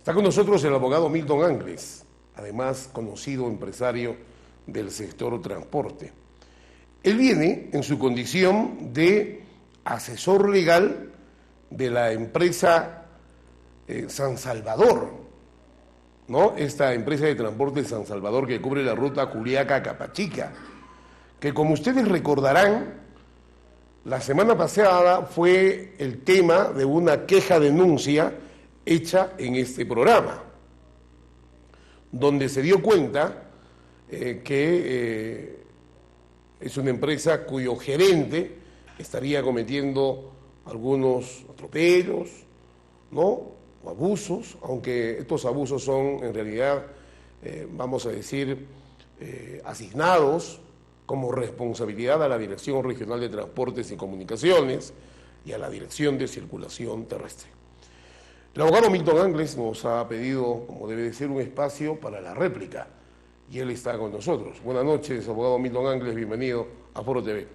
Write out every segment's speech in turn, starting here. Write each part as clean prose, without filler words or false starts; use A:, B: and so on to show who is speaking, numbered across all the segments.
A: Está con nosotros el abogado Milton Angles, además conocido empresario del sector transporte. Él viene en su condición de asesor legal de la empresa San Salvador, ¿no? Esta empresa de transporte San Salvador que cubre la ruta Juliaca-Capachica, que como ustedes recordarán, la semana pasada fue el tema de una queja-denuncia hecha en este programa, donde se dio cuenta que es una empresa cuyo gerente estaría cometiendo algunos atropellos, ¿no? O abusos, aunque estos abusos son en realidad, vamos a decir, asignados como responsabilidad a la Dirección Regional de Transportes y Comunicaciones y a la Dirección de Circulación Terrestre. El abogado Milton Angles nos ha pedido, como debe de ser, un espacio para la réplica y él está con nosotros. Buenas noches, abogado Milton Angles, bienvenido a Foro TV.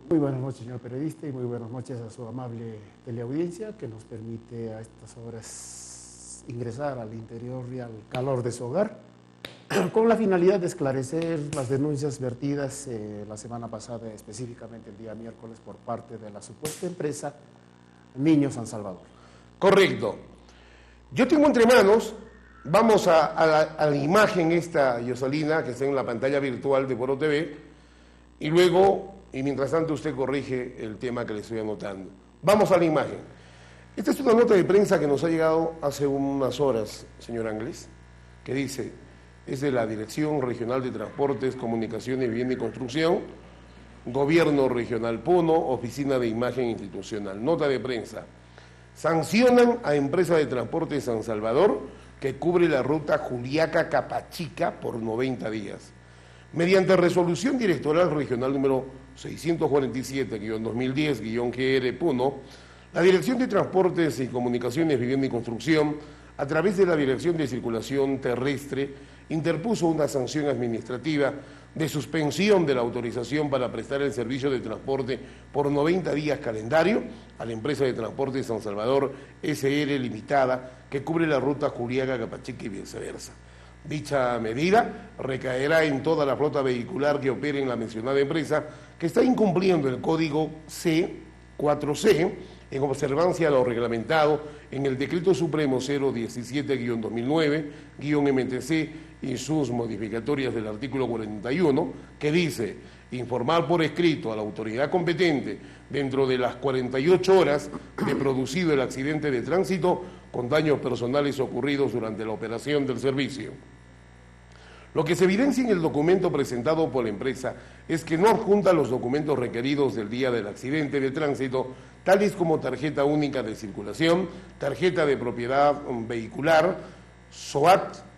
B: Muy buenas noches, señor periodista, y muy buenas noches a su amable teleaudiencia que nos permite a estas horas ingresar al interior y al calor de su hogar con la finalidad de esclarecer las denuncias vertidas la semana pasada, específicamente el día miércoles, por parte de la supuesta empresa Niño San Salvador.
A: Correcto. Yo tengo entre manos, vamos a la imagen esta, Yosalina, que está en la pantalla virtual de Foro TV, y luego, y mientras tanto usted corrige el tema que le estoy anotando. Vamos a la imagen. Esta es una nota de prensa que nos ha llegado hace unas horas, señor Angles, que dice, es de la Dirección Regional de Transportes, Comunicaciones, Vivienda y Construcción, Gobierno Regional Puno, Oficina de Imagen Institucional. Nota de prensa. Sancionan a empresa de transporte San Salvador que cubre la ruta Juliaca-Capachica por 90 días. Mediante resolución directoral regional número 647-2010-GR Puno, la Dirección de Transportes y Comunicaciones, Vivienda y Construcción, a través de la Dirección de Circulación Terrestre, interpuso una sanción administrativa de suspensión de la autorización para prestar el servicio de transporte por 90 días calendario a la empresa de transporte San Salvador SL Limitada, que cubre la ruta Juliaca-Capachica y viceversa. Dicha medida recaerá en toda la flota vehicular que opere en la mencionada empresa, que está incumpliendo el código C4C en observancia a lo reglamentado en el Decreto Supremo 017-2009-MTC y sus modificatorias del artículo 41, que dice informar por escrito a la autoridad competente dentro de las 48 horas de producido el accidente de tránsito con daños personales ocurridos durante la operación del servicio. Lo que se evidencia en el documento presentado por la empresa es que no adjunta los documentos requeridos del día del accidente de tránsito, tales como tarjeta única de circulación, tarjeta de propiedad vehicular, SOAT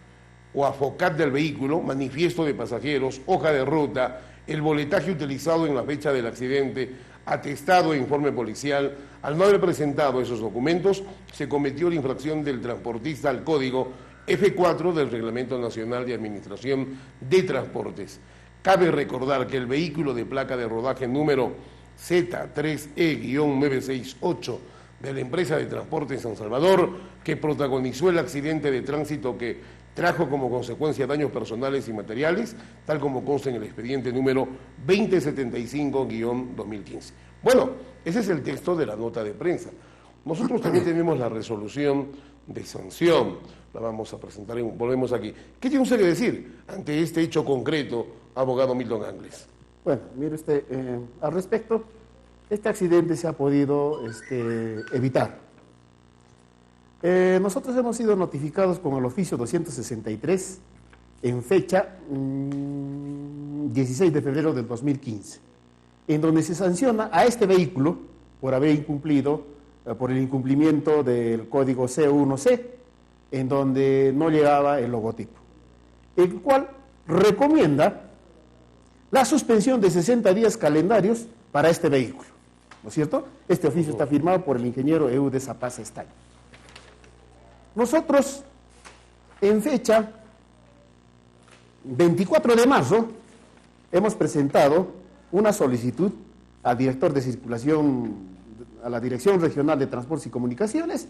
A: o AFOCAT del vehículo, manifiesto de pasajeros, hoja de ruta, el boletaje utilizado en la fecha del accidente, atestado e informe policial. Al no haber presentado esos documentos, se cometió la infracción del transportista al código F4 del Reglamento Nacional de Administración de Transportes. Cabe recordar que el vehículo de placa de rodaje número Z3E-968 de la empresa de transporte San Salvador, que protagonizó el accidente de tránsito que trajo como consecuencia daños personales y materiales, tal como consta en el expediente número 2075-2015. Bueno, ese es el texto de la nota de prensa. Nosotros también tenemos la resolución de sanción, la vamos a presentar y volvemos aquí. ¿Qué tiene usted que decir ante este hecho concreto, abogado Milton Angles?
B: Bueno, mire usted, al respecto, este accidente se ha podido evitar. Nosotros hemos sido notificados con el oficio 263 en fecha 16 de febrero del 2015, en donde se sanciona a este vehículo por haber incumplido, por el incumplimiento del código C1C, en donde no llegaba el logotipo, el cual recomienda la suspensión de 60 días calendarios para este vehículo, ¿no es cierto? Este oficio está firmado por el ingeniero Eudes Zapaza Estaño. Nosotros, en fecha 24 de marzo, hemos presentado una solicitud al director de circulación, a la Dirección Regional de Transportes y Comunicaciones,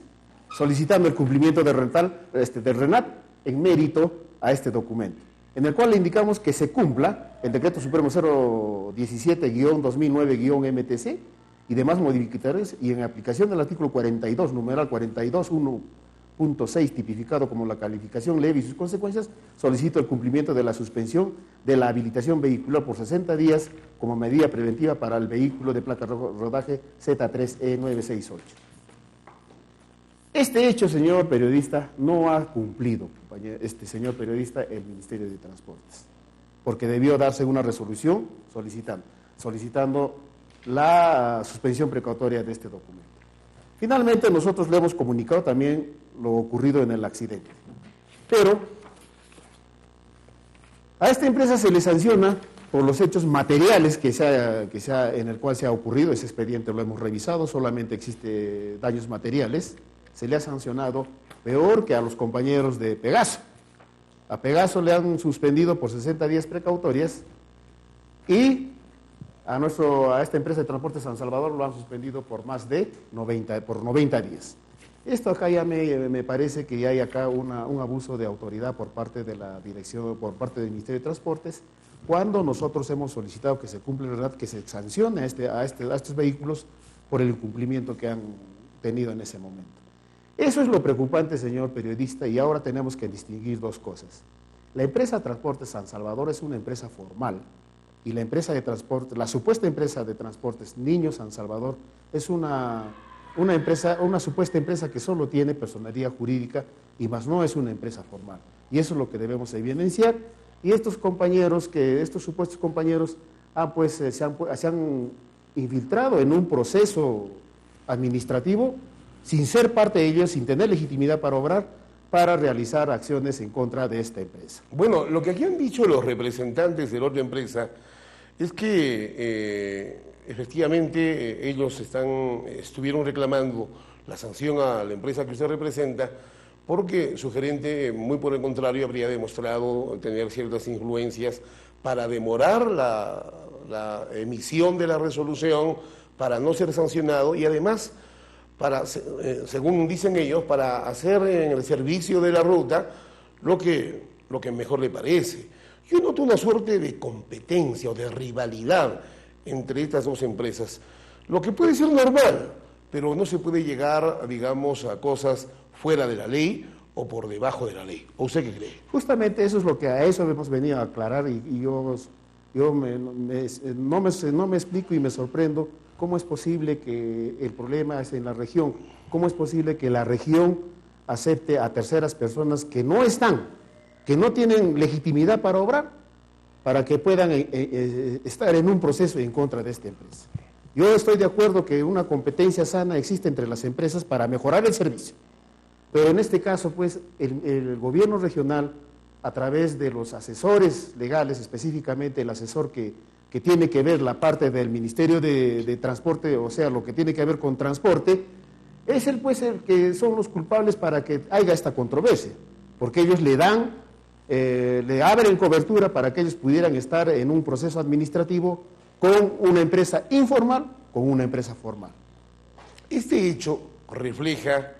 B: solicitando el cumplimiento del RENAT en mérito a este documento, en el cual le indicamos que se cumpla el Decreto Supremo 017-2009-MTC y demás modificatorios, y en aplicación del artículo 42, numeral 42.1.6, tipificado como la calificación leve y sus consecuencias, solicito el cumplimiento de la suspensión de la habilitación vehicular por 60 días como medida preventiva para el vehículo de placa rodaje Z3E968. Este hecho, señor periodista, no ha cumplido, señor periodista, el Ministerio de Transportes, porque debió darse una resolución solicitando la suspensión precautoria de este documento. Finalmente, nosotros le hemos comunicado también lo ocurrido en el accidente, pero a esta empresa se le sanciona por los hechos materiales en el cual se ha ocurrido. Ese expediente lo hemos revisado, solamente existe daños materiales. Se le ha sancionado peor que a los compañeros de Pegaso. A Pegaso le han suspendido por 60 días precautorias y a esta empresa de transporte San Salvador lo han suspendido por más de 90 días. Esto acá ya me parece que ya hay acá un abuso de autoridad por parte de la dirección, por parte del Ministerio de Transportes, cuando nosotros hemos solicitado que se cumpla, ¿verdad?, que se sancione a estos vehículos por el incumplimiento que han tenido en ese momento. Eso es lo preocupante, señor periodista, y ahora tenemos que distinguir dos cosas. La empresa Transportes San Salvador es una empresa formal, y la empresa de transporte, la supuesta empresa de transportes Niños San Salvador, es una supuesta empresa que solo tiene personería jurídica y más no es una empresa formal. Y eso es lo que debemos evidenciar. Y estos supuestos compañeros se han infiltrado en un proceso administrativo sin ser parte de ellos, sin tener legitimidad para obrar, para realizar acciones en contra de esta empresa.
A: Bueno, lo que aquí han dicho los representantes de la otra empresa es que efectivamente ellos estuvieron reclamando la sanción a la empresa que usted representa porque su gerente, muy por el contrario, habría demostrado tener ciertas influencias para demorar la emisión de la resolución, para no ser sancionado y además según dicen ellos, para hacer en el servicio de la ruta lo que mejor le parece. Yo noto una suerte de competencia o de rivalidad entre estas dos empresas, lo que puede ser normal, pero no se puede llegar, digamos, a cosas fuera de la ley o por debajo de la ley. ¿O usted qué cree?
B: Justamente eso es lo que a eso hemos venido a aclarar y yo no me explico y me sorprendo. ¿Cómo es posible que el problema es en la región? ¿Cómo es posible que la región acepte a terceras personas que no tienen legitimidad para obrar, para que puedan estar en un proceso en contra de esta empresa? Yo estoy de acuerdo que una competencia sana existe entre las empresas para mejorar el servicio, pero en este caso, pues, el gobierno regional, a través de los asesores legales, específicamente el asesor que tiene que ver la parte del Ministerio de Transporte, o sea, lo que tiene que ver con transporte, es el que son los culpables para que haya esta controversia, porque ellos le abren cobertura para que ellos pudieran estar en un proceso administrativo con una empresa informal, con una empresa formal.
A: Este hecho refleja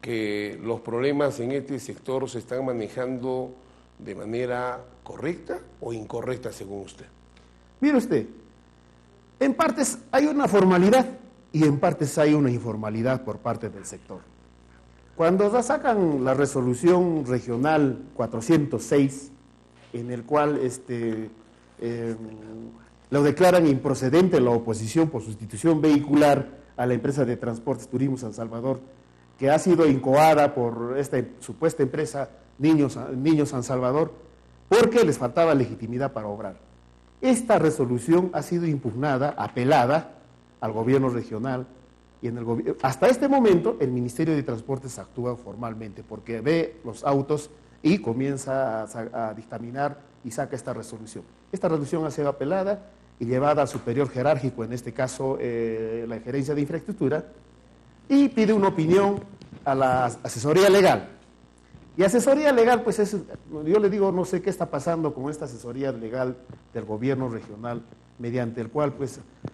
A: que los problemas en este sector se están manejando de manera correcta o incorrecta, según usted.
B: Mire usted, en partes hay una formalidad y en partes hay una informalidad por parte del sector. Cuando sacan la resolución regional 406, en el cual lo declaran improcedente la oposición por sustitución vehicular a la empresa de transportes Turismo San Salvador, que ha sido incoada por esta supuesta empresa Niños San Salvador, porque les faltaba legitimidad para obrar. Esta resolución ha sido impugnada, apelada al gobierno regional y hasta este momento el Ministerio de Transportes actúa formalmente porque ve los autos y comienza a dictaminar y saca esta resolución. Esta resolución ha sido apelada y llevada al superior jerárquico, en este caso la Gerencia de Infraestructura, y pide una opinión a la asesoría legal. Y asesoría legal, pues yo le digo, no sé qué está pasando con esta asesoría legal del gobierno regional, mediante el cual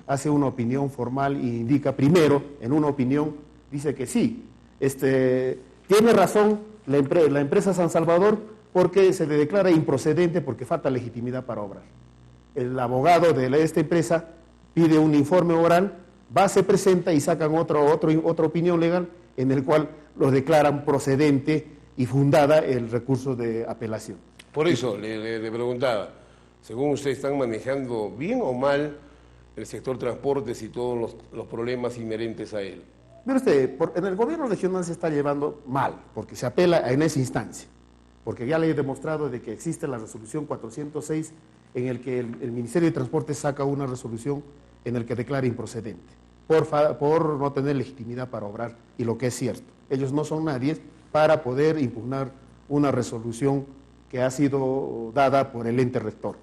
B: hace una opinión formal y indica primero, en una opinión, dice que sí, Tiene razón la empresa San Salvador porque se le declara improcedente porque falta legitimidad para obrar. El abogado de esta empresa pide un informe oral, se presenta y sacan otra opinión legal en el cual lo declaran procedente y fundada el recurso de apelación.
A: Por eso le preguntaba, según usted, ¿están manejando bien o mal el sector transportes y todos los problemas inherentes a él?
B: Mire usted, en el gobierno regional se está llevando mal, porque se apela en esa instancia, porque ya le he demostrado de que existe la resolución 406 en el que el Ministerio de Transportes saca una resolución en el que declara improcedente, por no tener legitimidad para obrar, y lo que es cierto, ellos no son nadie para poder impugnar una resolución que ha sido dada por el ente rector.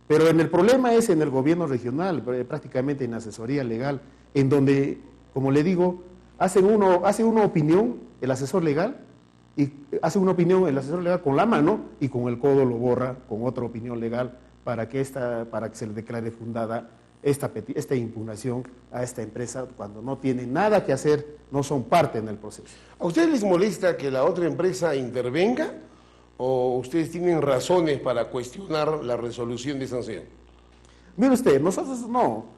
B: Pero el problema es en el gobierno regional, prácticamente en asesoría legal, en donde, como le digo, hace una opinión el asesor legal, y hace una opinión el asesor legal con la mano y con el codo lo borra con otra opinión legal para que se le declare fundada esta impugnación a esta empresa cuando no tiene nada que hacer, no son parte en el proceso.
A: ¿A ustedes les molesta que la otra empresa intervenga o ustedes tienen razones para cuestionar la resolución de sanción?
B: Mire usted, nosotros no.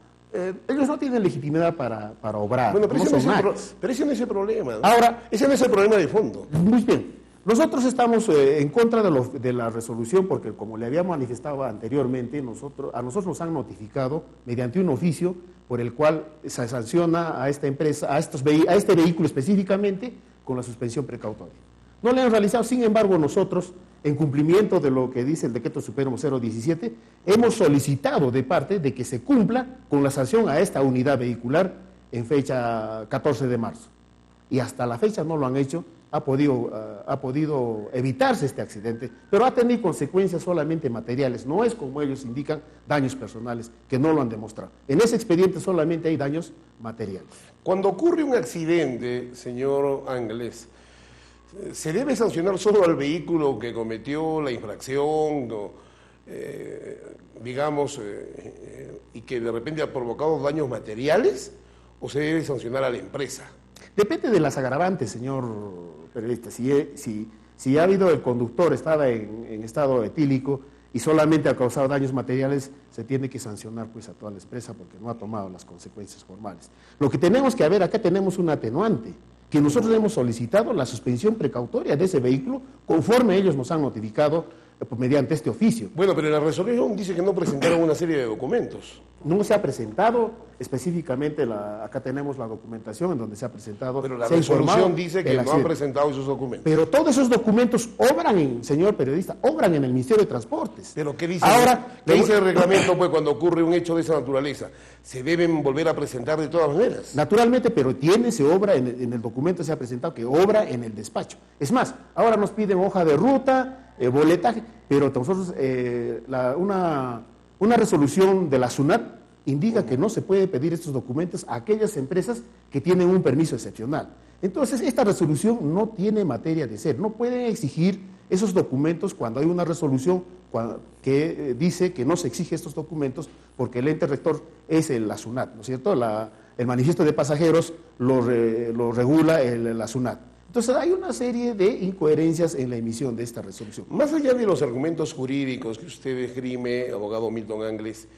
B: Ellos no tienen legitimidad para obrar.
A: Bueno, pero,
B: no
A: ese no es el problema, ¿no?
B: Ahora,
A: ese no es el problema de fondo.
B: Muy bien. Nosotros estamos en contra de la resolución porque, como le había manifestado anteriormente, a nosotros nos han notificado mediante un oficio por el cual se sanciona a esta empresa, a este vehículo específicamente, con la suspensión precautoria. No le han realizado, sin embargo, nosotros, en cumplimiento de lo que dice el Decreto Supremo 017, hemos solicitado de parte de que se cumpla con la sanción a esta unidad vehicular en fecha 14 de marzo. Y hasta la fecha no lo han hecho, ha podido evitarse este accidente, pero ha tenido consecuencias solamente materiales, no es como ellos indican, daños personales, que no lo han demostrado. En ese expediente solamente hay daños materiales.
A: Cuando ocurre un accidente, señor Ángeles, ¿se debe sancionar solo al vehículo que cometió la infracción, y que de repente ha provocado daños materiales, o se debe sancionar a la empresa?
B: Depende de las agravantes, señor periodista. Si ha habido el conductor, estaba en estado etílico y solamente ha causado daños materiales, se tiene que sancionar pues a toda la empresa porque no ha tomado las consecuencias formales. Lo que tenemos que ver, acá tenemos un atenuante, que nosotros hemos solicitado la suspensión precautoria de ese vehículo conforme ellos nos han notificado mediante este oficio.
A: Bueno, pero la resolución dice que no presentaron una serie de documentos.
B: No se ha presentado específicamente, acá tenemos la documentación en donde se ha presentado.
A: Pero la resolución dice que no han presentado esos documentos.
B: Pero todos esos documentos obran, señor periodista, obran en el Ministerio de Transportes.
A: Pero ¿qué dice,
B: ¿qué
A: dice el reglamento pues, cuando ocurre un hecho de esa naturaleza? ¿Se deben volver a presentar de todas maneras?
B: Naturalmente, pero se obra, en el documento se ha presentado que obra en el despacho. Es más, ahora nos piden hoja de ruta, boletaje, pero nosotros una resolución de la SUNAT indica que no se puede pedir estos documentos a aquellas empresas que tienen un permiso excepcional. Entonces, esta resolución no tiene materia de ser. No pueden exigir esos documentos cuando hay una resolución que dice que no se exige estos documentos porque el ente rector es la SUNAT, ¿no es cierto? El manifiesto de pasajeros lo regula la SUNAT. Entonces hay una serie de incoherencias en la emisión de esta resolución.
A: Más allá de los argumentos jurídicos que usted esgrime, abogado Milton Ángeles,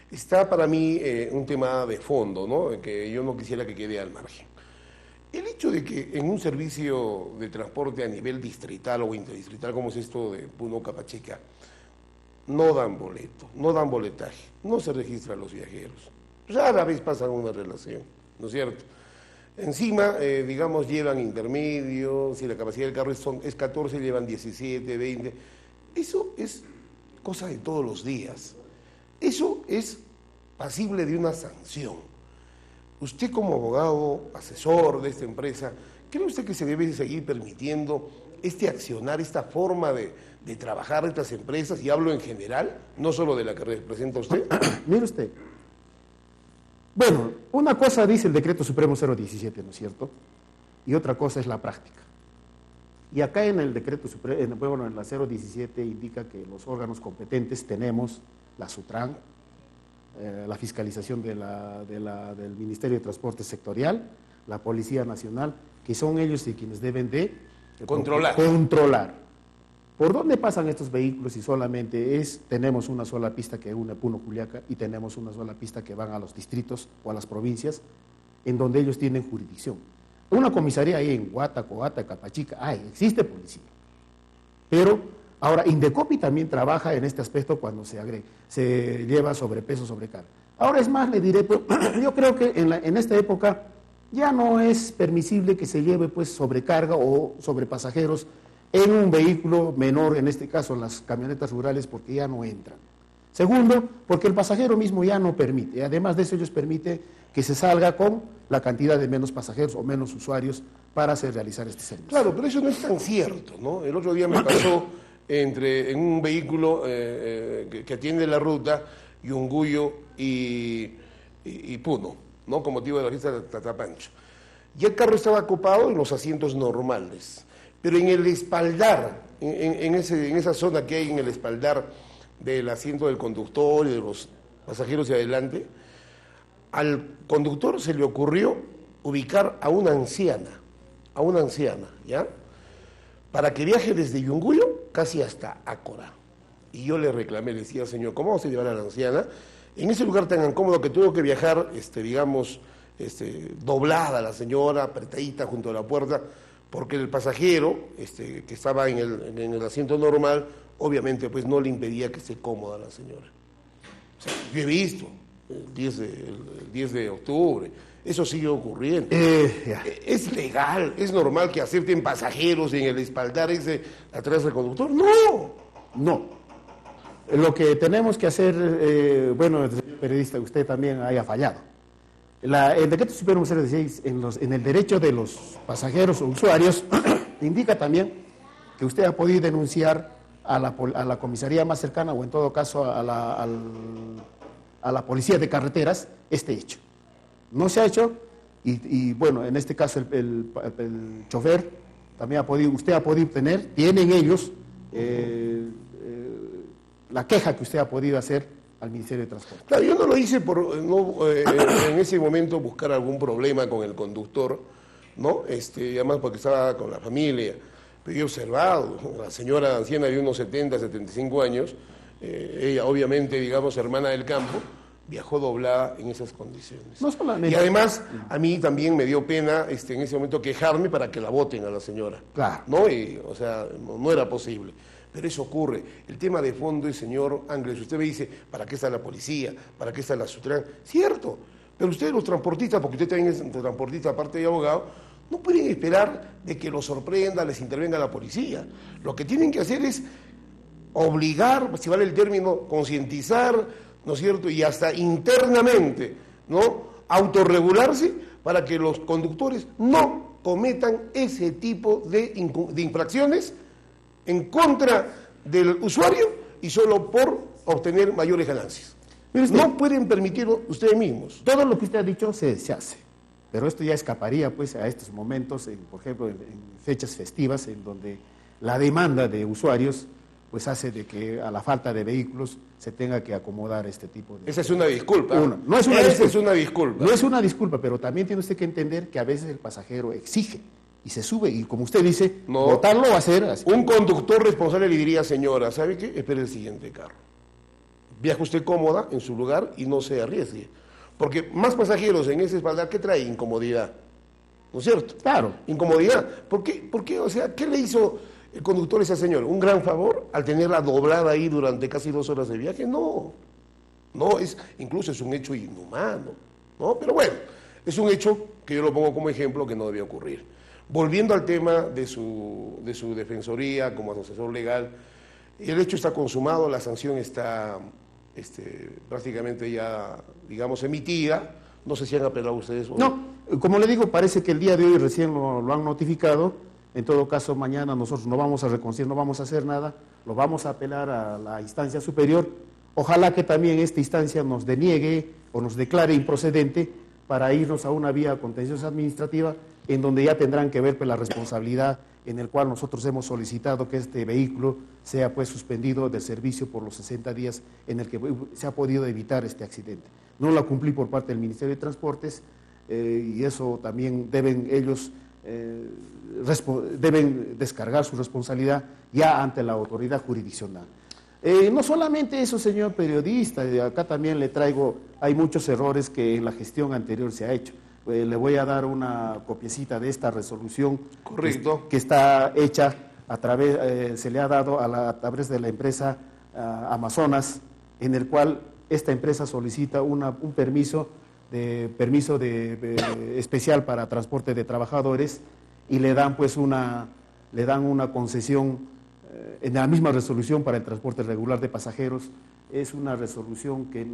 A: está para mí un tema de fondo, ¿no? Que yo no quisiera que quede al margen. El hecho de que en un servicio de transporte a nivel distrital o interdistrital, como es esto de Puno Capacheca, no dan boleto, no dan boletaje, no se registran los viajeros. Rara vez pasan una relación, ¿no es cierto? Encima, llevan intermedios, si la capacidad del carro es 14, llevan 17, 20. Eso es cosa de todos los días. Eso es pasible de una sanción. Usted como abogado, asesor de esta empresa, ¿cree usted que se debe seguir permitiendo este accionar, esta forma de trabajar de estas empresas? Y hablo en general, no solo de la que representa usted.
B: Mire usted. Bueno, una cosa dice el Decreto Supremo 017, ¿no es cierto? Y otra cosa es la práctica. Y acá en el Decreto Supremo, en la 017 indica que los órganos competentes tenemos la SUTRAN, la fiscalización del Ministerio de Transporte sectorial, la Policía Nacional, que son ellos y quienes deben de
A: controlar.
B: ¿Por dónde pasan estos vehículos? Si solamente tenemos una sola pista que une Puno Juliaca y tenemos una sola pista que van a los distritos o a las provincias en donde ellos tienen jurisdicción. Una comisaría ahí en Huata, Coata, Capachica, existe policía. Pero ahora Indecopi también trabaja en este aspecto cuando se lleva sobrepeso, sobrecarga. Ahora es más, le diré, pues, yo creo que en esta época ya no es permisible que se lleve pues sobrecarga o sobrepasajeros en un vehículo menor, en este caso las camionetas rurales, porque ya no entran. Segundo, porque el pasajero mismo ya no permite, además de eso ellos permiten que se salga con la cantidad de menos pasajeros o menos usuarios para realizar este servicio.
A: Claro, pero eso no es tan cierto, ¿no? El otro día me pasó en un vehículo que atiende la ruta, Yunguyo y Puno, ¿no? Con motivo de la fiesta de Tatapancho. Y el carro estaba ocupado en los asientos normales. Pero en el espaldar, en esa zona que hay en el espaldar del asiento del conductor y de los pasajeros de adelante, al conductor se le ocurrió ubicar a una anciana, ¿ya? Para que viaje desde Yunguyo casi hasta Ácora. Y yo le reclamé, le decía, señor, ¿cómo vamos a llevar a la anciana en ese lugar tan incómodo que tuvo que viajar, doblada la señora, apretadita junto a la puerta? Porque el pasajero que estaba en el asiento normal, obviamente pues no le impedía que esté cómoda la señora. O sea, yo he visto el 10 de octubre, eso sigue ocurriendo. ¿Es legal, es normal que acepten pasajeros en el espaldar ese atrás del conductor?
B: No. Lo que tenemos que hacer, bueno, señor periodista, usted también haya fallado. El decreto supremo 016 en el derecho de los pasajeros o usuarios indica también que usted ha podido denunciar a la comisaría más cercana o en todo caso a la policía de carreteras este hecho. No se ha hecho y bueno, en este caso el chofer también usted ha podido tienen ellos la queja que usted ha podido hacer al Ministerio de Transporte.
A: Claro, yo no lo hice por en ese momento buscar algún problema con el conductor, ¿no? Además porque estaba con la familia. Pero yo he observado, la señora anciana de unos 70, 75 años, ella obviamente, digamos, hermana del campo, viajó doblada en esas condiciones.
B: No solamente.
A: Y además, a mí también me dio pena en ese momento quejarme para que la voten a la señora.
B: Claro.
A: ¿No? O sea, no era posible. Pero eso ocurre. El tema de fondo es, señor Ángeles, usted me dice, ¿para qué está la policía? ¿Para qué está la Sutran? Cierto, pero ustedes los transportistas, porque usted también es transportista aparte de abogado, no pueden esperar de que los sorprenda, les intervenga la policía. Lo que tienen que hacer es obligar, si vale el término, concientizar, ¿no es cierto? Y hasta internamente, ¿no? Autorregularse para que los conductores no cometan ese tipo de infracciones en contra del usuario y solo por obtener mayores ganancias. No pueden permitirlo ustedes mismos.
B: Todo lo que usted ha dicho se hace, pero esto ya escaparía pues a estos momentos, por ejemplo, en fechas festivas, en donde la demanda de usuarios pues hace de que a la falta de vehículos se tenga que acomodar este tipo de...
A: Esa es una disculpa.
B: No es una disculpa.
A: Es una disculpa.
B: No es una disculpa, pero también tiene usted que entender que a veces el pasajero exige y se sube, y como usted dice, votarlo va a hacer así.
A: Un conductor responsable le diría, señora, ¿sabe qué? Espere el siguiente carro. Viaja usted cómoda en su lugar y no se arriesgue. Porque más pasajeros en ese espaldar, ¿qué trae? Incomodidad. ¿No es cierto?
B: Claro.
A: Incomodidad. ¿Por qué? O sea, ¿qué le hizo el conductor a esa señora? ¿Un gran favor al tenerla doblada ahí durante casi 2 horas de viaje? No, incluso es un hecho inhumano, ¿no? Pero bueno, es un hecho que yo lo pongo como ejemplo que no debía ocurrir. Volviendo al tema de su defensoría como asesor legal, el hecho está consumado, la sanción está prácticamente ya, digamos, emitida. No sé si han apelado ustedes.
B: No, como le digo, parece que el día de hoy recién lo han notificado. En todo caso, mañana nosotros no vamos a reconciliar, no vamos a hacer nada, lo vamos a apelar a la instancia superior. Ojalá que también esta instancia nos deniegue o nos declare improcedente para irnos a una vía contenciosa administrativa en donde ya tendrán que ver pues, la responsabilidad en el cual nosotros hemos solicitado que este vehículo sea pues suspendido del servicio por los 60 días en el que se ha podido evitar este accidente. No la cumplí por parte del Ministerio de Transportes, y eso también deben ellos deben descargar su responsabilidad ya ante la autoridad jurisdiccional. No solamente eso, señor periodista, acá también le traigo, hay muchos errores que en la gestión anterior se ha hecho. Le voy a dar una copiecita de esta resolución.
A: Correcto.
B: Que está hecha a través, se le ha dado a través de la empresa Amazonas, en el cual esta empresa solicita un permiso especial para transporte de trabajadores y le dan pues una concesión en la misma resolución para el transporte regular de pasajeros. Es una resolución que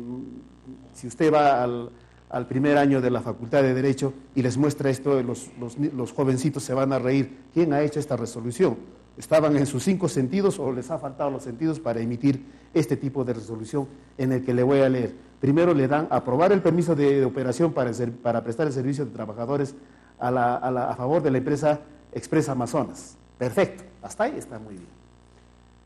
B: si usted va al primer año de la Facultad de Derecho y les muestra esto, los jovencitos se van a reír. ¿Quién ha hecho esta resolución? ¿Estaban en sus 5 sentidos o les ha faltado los sentidos para emitir este tipo de resolución en el que le voy a leer? Primero le dan a aprobar el permiso de operación para prestar el servicio de trabajadores a favor de la empresa Express Amazonas. Perfecto, hasta ahí está muy bien.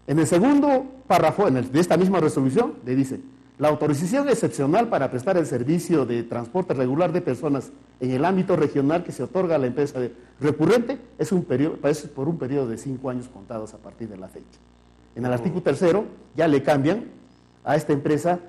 B: En el segundo párrafo de esta misma resolución le dice: la autorización excepcional para prestar el servicio de transporte regular de personas en el ámbito regional que se otorga a la empresa recurrente es por un periodo de 5 años contados a partir de la fecha. En el artículo 3 ya le cambian a esta empresa,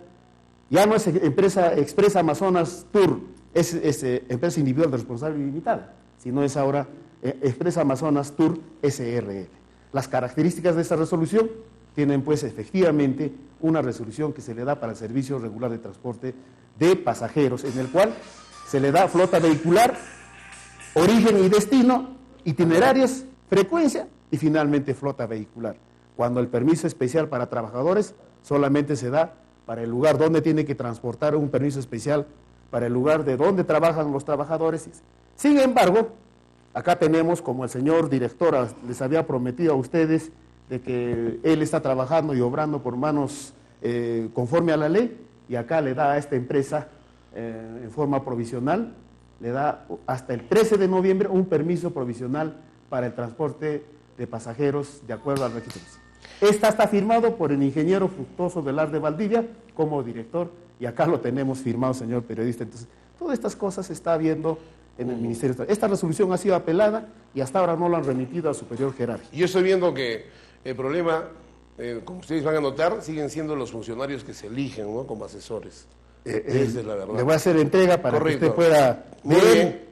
B: ya no es empresa Express Amazonas Tour, es empresa individual de responsabilidad limitada, sino es ahora Express Amazonas Tour SRL. Las características de esta resolución tienen pues efectivamente una resolución que se le da para el servicio regular de transporte de pasajeros, en el cual se le da flota vehicular, origen y destino, itinerarios, frecuencia y finalmente flota vehicular. Cuando el permiso especial para trabajadores solamente se da para el lugar donde tiene que transportar, un permiso especial para el lugar de donde trabajan los trabajadores. Sin embargo, acá tenemos, como el señor director les había prometido a ustedes, de que él está trabajando y obrando por manos conforme a la ley, y acá le da a esta empresa en forma provisional, le da hasta el 13 de noviembre un permiso provisional para el transporte de pasajeros de acuerdo al registro. Esta está firmado por el ingeniero Fructuoso Velarde Valdivia como director, y acá lo tenemos firmado, señor periodista. Entonces, todas estas cosas se está viendo en el Ministerio. Esta resolución ha sido apelada y hasta ahora no la han remitido a superior jerárquico.
A: Yo estoy viendo que el problema, como ustedes van a notar, siguen siendo los funcionarios que se eligen, ¿no?, como asesores. Esa es la verdad.
B: Le voy a hacer entrega para que usted pueda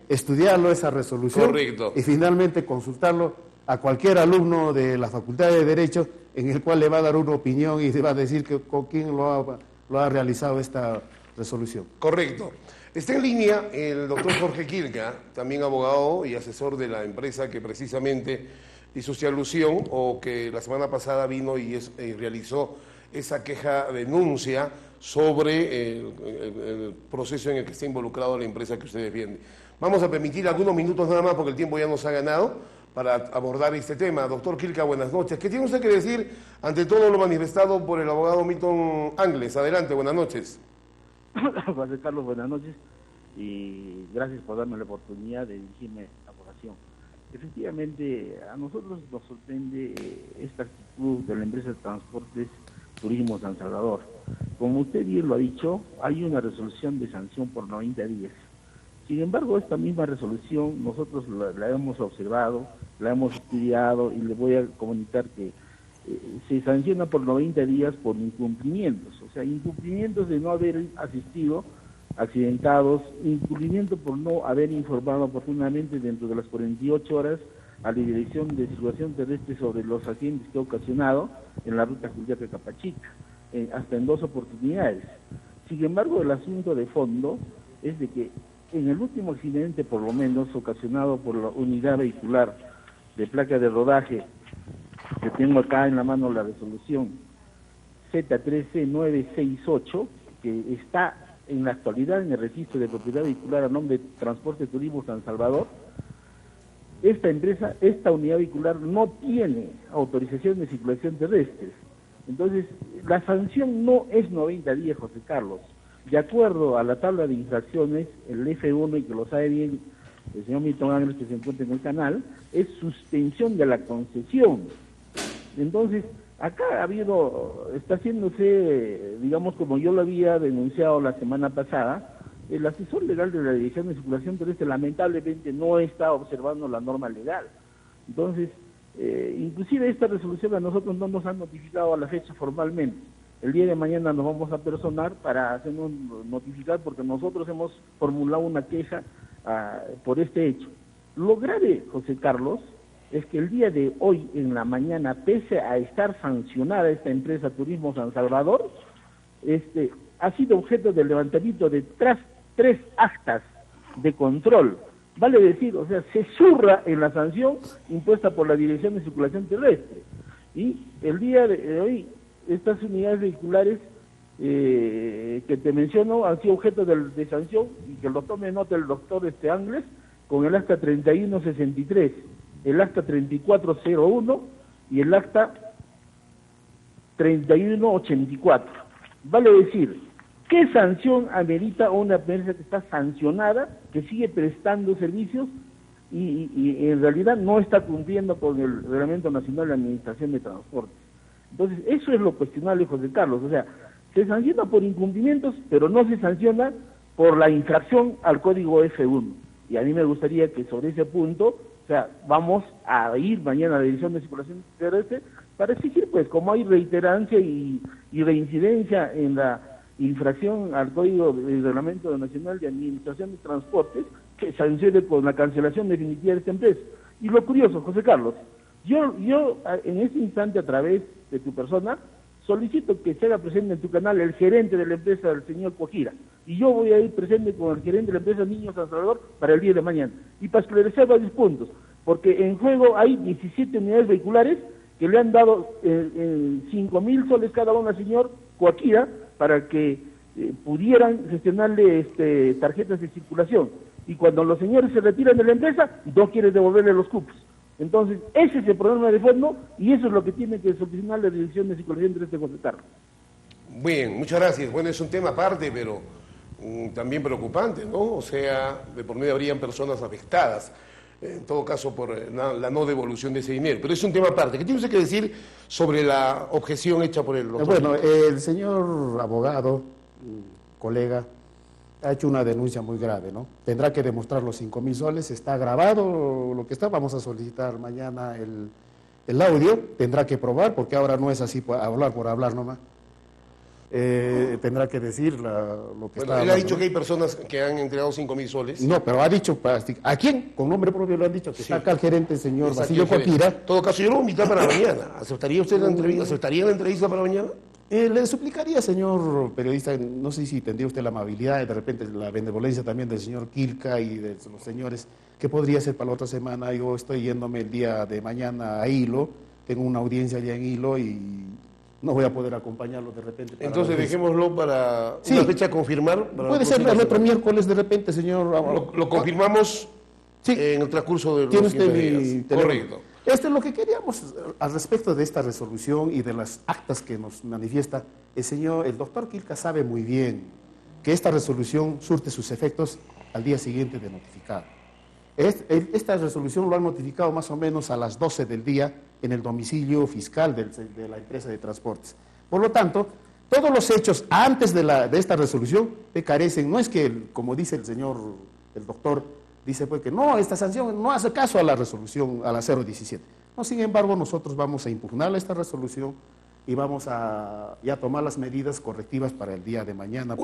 B: estudiarlo, esa resolución.
A: Correcto.
B: Y finalmente consultarlo a cualquier alumno de la Facultad de Derecho, en el cual le va a dar una opinión y le va a decir con quién lo ha realizado esta resolución.
A: Correcto. Está en línea el doctor Jorge Quilca, también abogado y asesor de la empresa que precisamente hizo usted alusión, o que la semana pasada vino y realizó esa denuncia sobre el proceso en el que está involucrado la empresa que usted defiende. Vamos a permitir algunos minutos nada más porque el tiempo ya nos ha ganado para abordar este tema. Doctor Quilca, buenas noches. ¿Qué tiene usted que decir ante todo lo manifestado por el abogado Milton Angles? Adelante, buenas noches.
C: José Carlos, buenas noches y gracias por darme la oportunidad de dirigirme a la abogación. Efectivamente, a nosotros nos sorprende esta actitud de la empresa de transportes Turismo San Salvador. Como usted bien lo ha dicho, hay una resolución de sanción por 90 días. Sin embargo, esta misma resolución nosotros la hemos observado, la hemos estudiado y le voy a comunicar que se sanciona por 90 días por incumplimientos, o sea, incumplimientos de no haber asistido, accidentados, incumplimiento por no haber informado oportunamente dentro de las 48 horas a la Dirección de Circulación Terrestre sobre los accidentes que ha ocasionado en la ruta Juliaca-Capachica, hasta en 2 oportunidades. Sin embargo, el asunto de fondo es de que en el último accidente, por lo menos, ocasionado por la unidad vehicular de placa de rodaje, que tengo acá en la mano la resolución Z13968, que está en la actualidad en el registro de propiedad vehicular a nombre de Transporte Turismo San Salvador, esta unidad vehicular no tiene autorización de circulación terrestre. Entonces, la sanción no es 90 días, José Carlos. De acuerdo a la tabla de infracciones, el F1, y que lo sabe bien el señor Milton Ángeles, que se encuentra en el canal, es suspensión de la concesión. Entonces, acá está haciéndose, digamos, como yo lo había denunciado la semana pasada, el asesor legal de la Dirección de Circulación Terrestre lamentablemente no está observando la norma legal. Entonces, inclusive esta resolución a nosotros no nos han notificado a la fecha formalmente. El día de mañana nos vamos a personar para hacernos notificar porque nosotros hemos formulado una queja por este hecho. Lo grave, José Carlos, es que el día de hoy en la mañana, pese a estar sancionada esta empresa Turismo San Salvador, ha sido objeto del levantamiento de tres actas de control. Vale decir, o sea, se zurra en la sanción impuesta por la Dirección de Circulación Terrestre. Y el día de hoy, estas unidades vehiculares que te menciono han sido objeto de sanción, y que lo tome nota el doctor Ángeles, con el acta 3163, el acta 3401 y el acta 3184. Vale decir, ¿qué sanción amerita una empresa que está sancionada, que sigue prestando servicios y en realidad no está cumpliendo con el Reglamento Nacional de Administración de Transportes? Entonces, eso es lo cuestionable, José Carlos. O sea, se sanciona por incumplimientos, pero no se sanciona por la infracción al Código F1. Y a mí me gustaría que sobre ese punto, o sea, vamos a ir mañana a la Dirección de Circulación Terrestre para exigir, pues, como hay reiterancia y reincidencia en la infracción al Código del Reglamento Nacional de Administración de Transportes, que sancione con la cancelación definitiva de esta empresa. Y lo curioso, José Carlos, yo en este instante, a través de tu persona, solicito que se haga presente en tu canal el gerente de la empresa, el señor Cuajira, y yo voy a ir presente con el gerente de la empresa Niños San Salvador para el día de mañana, y para esclarecer varios puntos, porque en juego hay 17 unidades vehiculares que le han dado 5.000 soles cada uno al señor Cuajira para que pudieran gestionarle tarjetas de circulación, y cuando los señores se retiran de la empresa, no quieren devolverle los cupos. Entonces, ese es el problema de fondo y eso es lo que tiene que solucionar la Dirección de Circulación de José Carlos.
A: Bien, muchas gracias. Bueno, es un tema aparte, pero también preocupante, ¿no? O sea, de por medio habrían personas afectadas, en todo caso por la no devolución de ese dinero. Pero es un tema aparte. ¿Qué tiene usted que decir sobre la objeción hecha por el doctor?
B: Bueno, el señor abogado, colega, ha hecho una denuncia muy grave, ¿no? Tendrá que demostrar los 5.000 soles, está grabado lo que está, vamos a solicitar mañana el audio, tendrá que probar, porque ahora no es así hablar por hablar nomás. Tendrá que decir lo que está.
A: Él ha dicho que hay personas que han entregado 5.000 soles.
B: No, pero ha dicho, ¿a quién? Con nombre propio lo han dicho, que sí. Está acá el gerente, el señor Basilio Cuajira.
A: En todo caso, yo lo voy a invitar para mañana. ¿Aceptaría usted la entrevista? ¿Aceptaría la entrevista para mañana?
B: Le suplicaría, señor periodista, no sé si tendría usted la amabilidad y de repente la benevolencia también del señor Quilca y de los señores, que podría ser para la otra semana. Yo estoy yéndome el día de mañana a Hilo, tengo una audiencia allá en Hilo y no voy a poder acompañarlo de repente.
A: Entonces dejémoslo para una fecha a confirmar.
B: Puede ser el otro miércoles de repente, señor.
A: Lo confirmamos en el transcurso de los siguientes días. Correcto.
B: Esto es lo que queríamos al respecto de esta resolución y de las actas que nos manifiesta el doctor Quilca sabe muy bien que esta resolución surte sus efectos al día siguiente de notificado. Esta resolución lo han notificado más o menos a las 12 del día en el domicilio fiscal de la empresa de transportes. Por lo tanto, todos los hechos antes de esta resolución carecen, no es que, como dice el doctor, dice pues que no, esta sanción no hace caso a la resolución, a la 017. No, sin embargo, nosotros vamos a impugnar esta resolución y vamos a tomar las medidas correctivas para el día de mañana.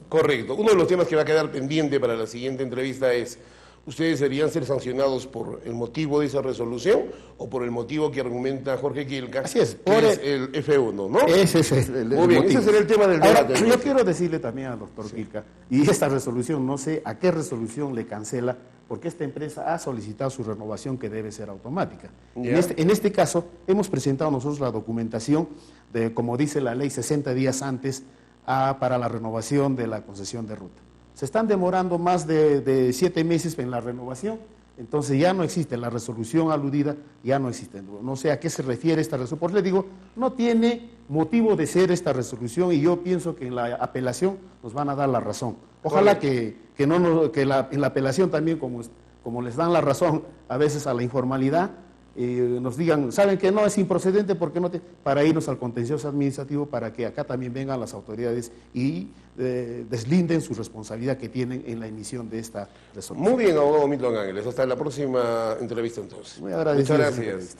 A: Correcto. Uno de los temas que va a quedar pendiente para la siguiente entrevista es, ¿ustedes deberían ser sancionados por el motivo de esa resolución o por el motivo que argumenta Jorge Quilca?
B: Así es.
A: Que es el F1, ¿no?
B: Ese es el
A: Muy bien,
B: motivo.
A: ese será el tema del debate.
B: Ahora, yo quiero decirle también al doctor Quilca, y esta resolución, no sé a qué resolución le cancela, porque esta empresa ha solicitado su renovación que debe ser automática. En este caso, hemos presentado nosotros la documentación de, como dice la ley, 60 días antes para la renovación de la concesión de ruta. Se están demorando más de 7 meses en la renovación, entonces ya no existe la resolución aludida, ya no existe. No sé a qué se refiere esta resolución, por eso le digo, no tiene motivo de ser esta resolución y yo pienso que en la apelación nos van a dar la razón. Ojalá que en la apelación también, como les dan la razón a veces a la informalidad, nos digan, saben que no es improcedente porque no para irnos al contencioso administrativo, para que acá también vengan las autoridades y deslinden su responsabilidad que tienen en la emisión de esta resolución.
A: Muy bien, abogado Milton Ángeles. Hasta la próxima entrevista entonces.
B: Muy agradecido.
A: Muchas gracias.